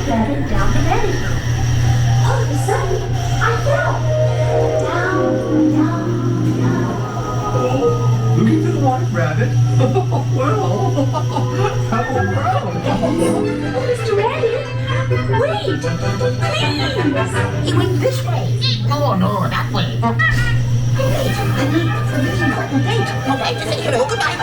rabbit down the rabbit hole. All of a sudden, I fell. Down, down, down. Oh, looking for the white rabbit? Well, how proud. Oh, Mr. Rabbit, wait, please. He went this way. Oh, no, that way. Wait, I need a really important date. I'd like to say hello, goodbye.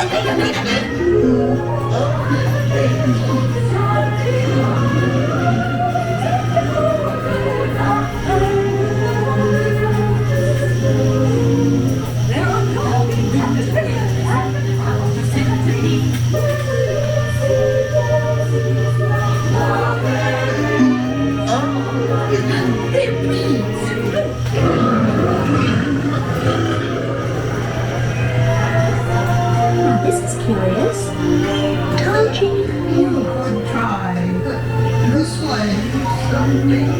This is curious. Touching you. Try this way someday.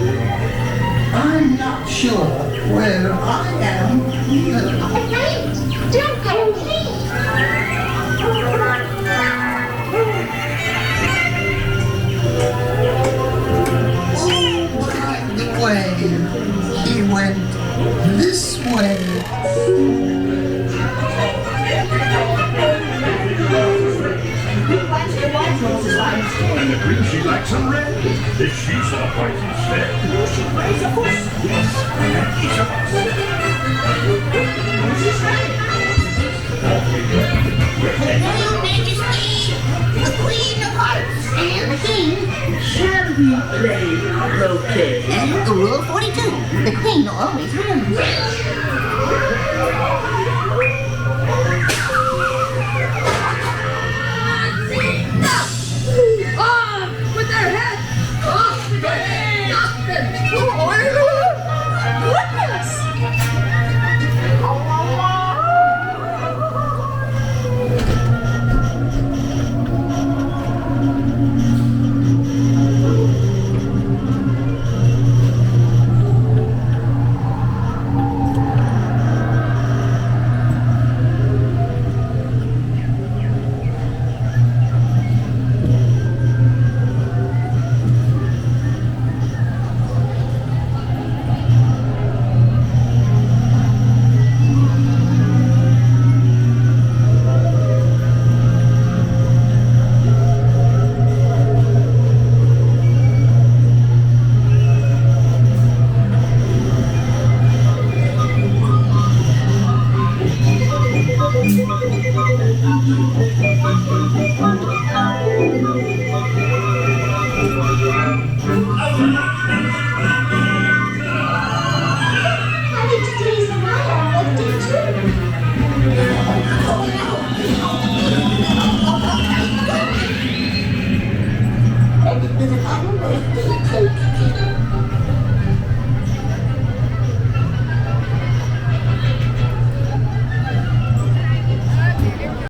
I'm not sure where I am either. Don't go, please. By the way, he went this way. And the green she likes some red. If she saw white instead, she'd raise a fuss. Yes, and each of us. Hello, Majesty. The Queen of Hearts and the King. Shall we play croquet? Rule 42. The Queen always wins. With their head! Off with their head! Goodness! I think today's the night I loved it too. And the birthday cake